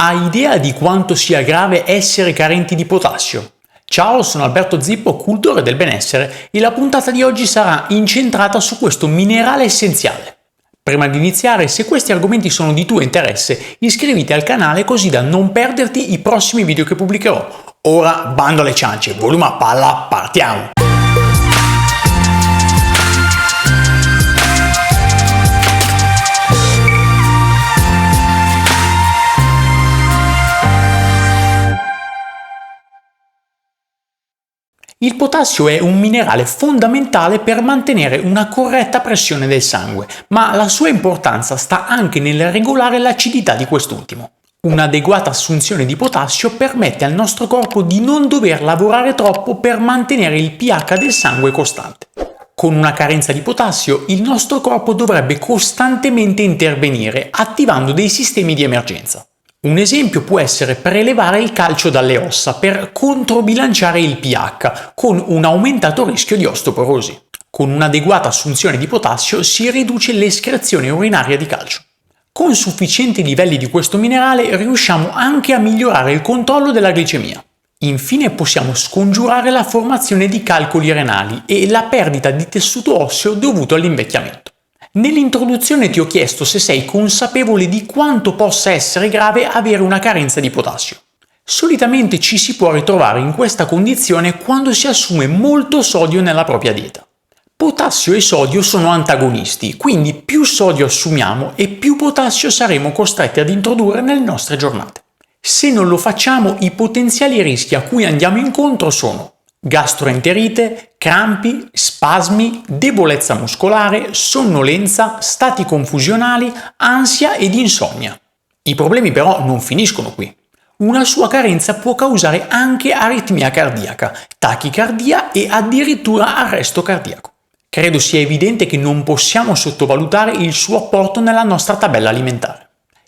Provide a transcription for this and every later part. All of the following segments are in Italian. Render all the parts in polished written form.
Hai idea di quanto sia grave essere carenti di potassio? Ciao, sono Alberto Zippo, cultore del benessere, e la puntata di oggi sarà incentrata su questo minerale essenziale. Prima di iniziare, se questi argomenti sono di tuo interesse, iscriviti al canale così da non perderti i prossimi video che pubblicherò. Ora bando alle ciance, volume a palla, partiamo! Il potassio è un minerale fondamentale per mantenere una corretta pressione del sangue, ma la sua importanza sta anche nel regolare l'acidità di quest'ultimo. Un'adeguata assunzione di potassio permette al nostro corpo di non dover lavorare troppo per mantenere il pH del sangue costante. Con una carenza di potassio, il nostro corpo dovrebbe costantemente intervenire, attivando dei sistemi di emergenza. Un esempio può essere prelevare il calcio dalle ossa per controbilanciare il pH, con un aumentato rischio di osteoporosi. Con un'adeguata assunzione di potassio si riduce l'escrezione urinaria di calcio. Con sufficienti livelli di questo minerale riusciamo anche a migliorare il controllo della glicemia. Infine possiamo scongiurare la formazione di calcoli renali e la perdita di tessuto osseo dovuto all'invecchiamento. Nell'introduzione ti ho chiesto se sei consapevole di quanto possa essere grave avere una carenza di potassio. Solitamente ci si può ritrovare in questa condizione quando si assume molto sodio nella propria dieta. Potassio e sodio sono antagonisti, quindi più sodio assumiamo e più potassio saremo costretti ad introdurre nelle nostre giornate. Se non lo facciamo, i potenziali rischi a cui andiamo incontro sono gastroenterite, crampi, spasmi, debolezza muscolare, sonnolenza, stati confusionali, ansia ed insonnia. I problemi però non finiscono qui. Una sua carenza può causare anche aritmia cardiaca, tachicardia e addirittura arresto cardiaco. Credo sia evidente che non possiamo sottovalutare il suo apporto nella nostra tabella alimentare.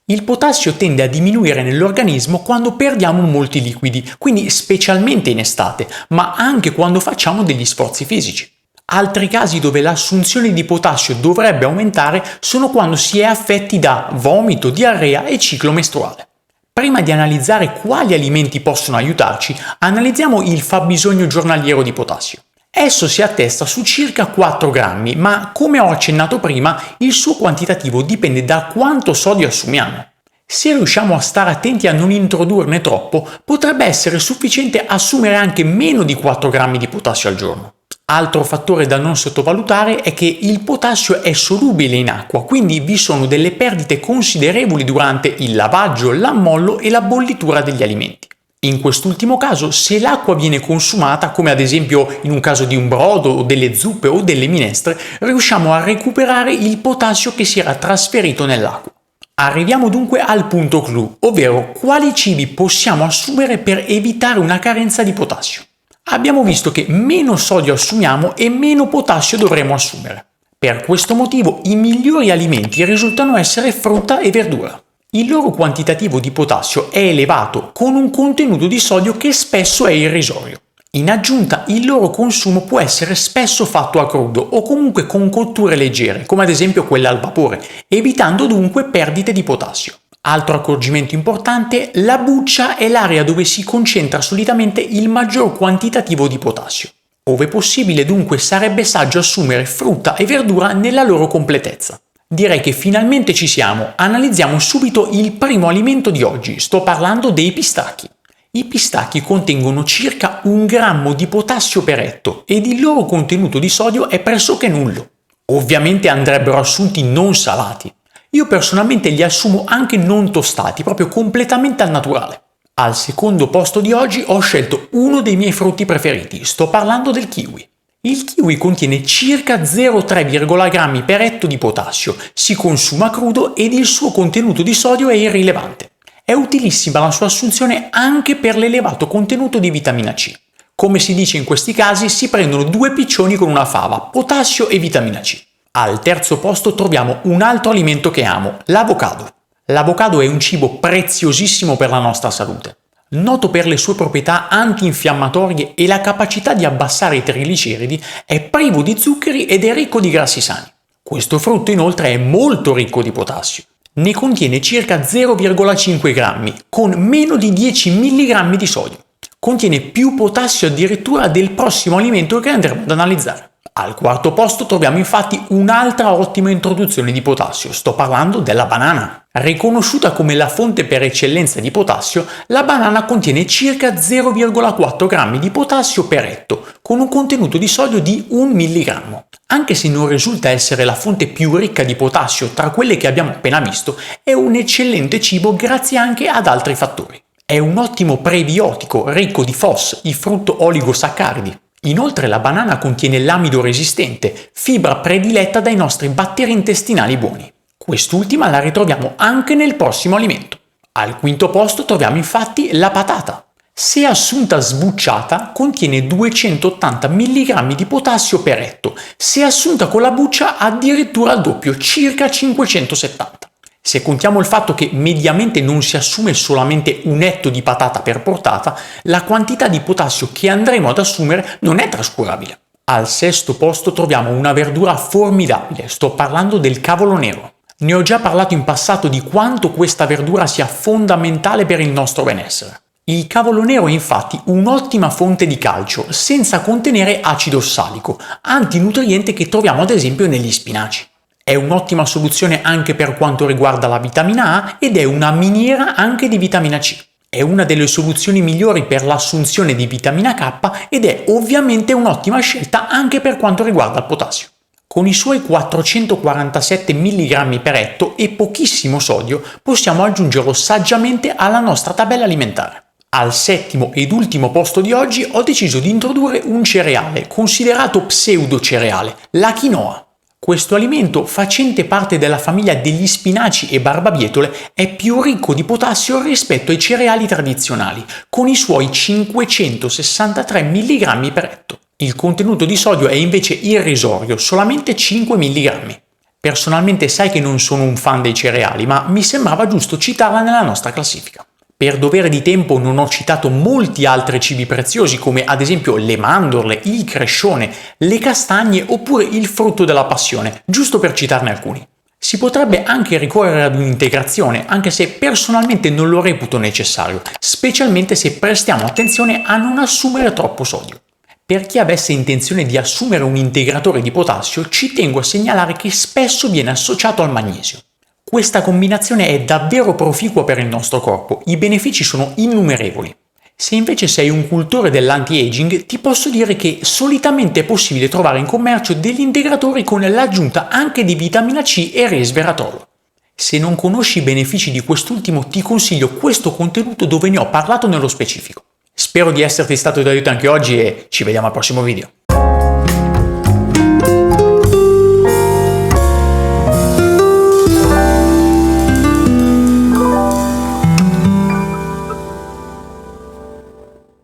Il potassio tende a diminuire nell'organismo quando perdiamo molti liquidi, quindi specialmente in estate, ma anche quando facciamo degli sforzi fisici. Altri casi dove l'assunzione di potassio dovrebbe aumentare sono quando si è affetti da vomito, diarrea e ciclo mestruale. Prima di analizzare quali alimenti possono aiutarci, analizziamo il fabbisogno giornaliero di potassio. Esso si attesta su circa 4 grammi, ma come ho accennato prima, il suo quantitativo dipende da quanto sodio assumiamo. Se riusciamo a stare attenti a non introdurne troppo, potrebbe essere sufficiente assumere anche meno di 4 grammi di potassio al giorno. Altro fattore da non sottovalutare è che il potassio è solubile in acqua, quindi vi sono delle perdite considerevoli durante il lavaggio, l'ammollo e la bollitura degli alimenti. In quest'ultimo caso, se l'acqua viene consumata, come ad esempio in un caso di un brodo o delle zuppe o delle minestre, riusciamo a recuperare il potassio che si era trasferito nell'acqua. Arriviamo dunque al punto clou, ovvero quali cibi possiamo assumere per evitare una carenza di potassio. Abbiamo visto che meno sodio assumiamo e meno potassio dovremo assumere. Per questo motivo i migliori alimenti risultano essere frutta e verdura. Il loro quantitativo di potassio è elevato, con un contenuto di sodio che spesso è irrisorio. In aggiunta, il loro consumo può essere spesso fatto a crudo o comunque con cotture leggere, come ad esempio quella al vapore, evitando dunque perdite di potassio. Altro accorgimento importante, la buccia è l'area dove si concentra solitamente il maggior quantitativo di potassio. Ove possibile, dunque, sarebbe saggio assumere frutta e verdura nella loro completezza. Direi che finalmente ci siamo. Analizziamo subito il primo alimento di oggi. Sto parlando dei pistacchi. I pistacchi contengono circa 1 grammo di potassio per etto ed il loro contenuto di sodio è pressoché nullo. Ovviamente andrebbero assunti non salati. Io personalmente li assumo anche non tostati, proprio completamente al naturale. Al secondo posto di oggi ho scelto uno dei miei frutti preferiti. Sto parlando del kiwi. Il kiwi contiene circa 0,3 grammi per etto di potassio, si consuma crudo ed il suo contenuto di sodio è irrilevante. È utilissima la sua assunzione anche per l'elevato contenuto di vitamina C. Come si dice in questi casi, si prendono 2 piccioni con una fava, potassio e vitamina C. Al terzo posto troviamo un altro alimento che amo, l'avocado. L'avocado è un cibo preziosissimo per la nostra salute. Noto per le sue proprietà antinfiammatorie e la capacità di abbassare i trigliceridi, è privo di zuccheri ed è ricco di grassi sani. Questo frutto inoltre è molto ricco di potassio. Ne contiene circa 0,5 grammi, con meno di 10 mg di sodio. Contiene più potassio addirittura del prossimo alimento che andremo ad analizzare. Al quarto posto troviamo infatti un'altra ottima introduzione di potassio, sto parlando della banana. Riconosciuta come la fonte per eccellenza di potassio, la banana contiene circa 0,4 grammi di potassio per etto, con un contenuto di sodio di 1 mg. Anche se non risulta essere la fonte più ricca di potassio tra quelle che abbiamo appena visto, è un eccellente cibo grazie anche ad altri fattori. È un ottimo prebiotico ricco di FOS, i frutto oligosaccaridi. Inoltre la banana contiene l'amido resistente, fibra prediletta dai nostri batteri intestinali buoni. Quest'ultima la ritroviamo anche nel prossimo alimento. Al quinto posto troviamo infatti la patata. Se assunta sbucciata contiene 280 mg di potassio per etto, se assunta con la buccia addirittura il doppio, circa 570. Se contiamo il fatto che mediamente non si assume solamente un etto di patata per portata, la quantità di potassio che andremo ad assumere non è trascurabile. Al sesto posto troviamo una verdura formidabile, sto parlando del cavolo nero. Ne ho già parlato in passato di quanto questa verdura sia fondamentale per il nostro benessere. Il cavolo nero è infatti un'ottima fonte di calcio, senza contenere acido ossalico, antinutriente che troviamo ad esempio negli spinaci. È un'ottima soluzione anche per quanto riguarda la vitamina A ed è una miniera anche di vitamina C. È una delle soluzioni migliori per l'assunzione di vitamina K ed è ovviamente un'ottima scelta anche per quanto riguarda il potassio. Con i suoi 447 mg per etto e pochissimo sodio possiamo aggiungerlo saggiamente alla nostra tabella alimentare. Al settimo ed ultimo posto di oggi ho deciso di introdurre un cereale considerato pseudo-cereale, la quinoa. Questo alimento, facente parte della famiglia degli spinaci e barbabietole, è più ricco di potassio rispetto ai cereali tradizionali, con i suoi 563 mg per etto. Il contenuto di sodio è invece irrisorio, solamente 5 mg. Personalmente sai che non sono un fan dei cereali, ma mi sembrava giusto citarla nella nostra classifica. Per dovere di tempo non ho citato molti altri cibi preziosi come ad esempio le mandorle, il crescione, le castagne oppure il frutto della passione, giusto per citarne alcuni. Si potrebbe anche ricorrere ad un'integrazione, anche se personalmente non lo reputo necessario, specialmente se prestiamo attenzione a non assumere troppo sodio. Per chi avesse intenzione di assumere un integratore di potassio, ci tengo a segnalare che spesso viene associato al magnesio. Questa combinazione è davvero proficua per il nostro corpo, i benefici sono innumerevoli. Se invece sei un cultore dell'anti-aging, ti posso dire che solitamente è possibile trovare in commercio degli integratori con l'aggiunta anche di vitamina C e resveratrolo. Se non conosci i benefici di quest'ultimo, ti consiglio questo contenuto dove ne ho parlato nello specifico. Spero di esserti stato d'aiuto anche oggi e ci vediamo al prossimo video.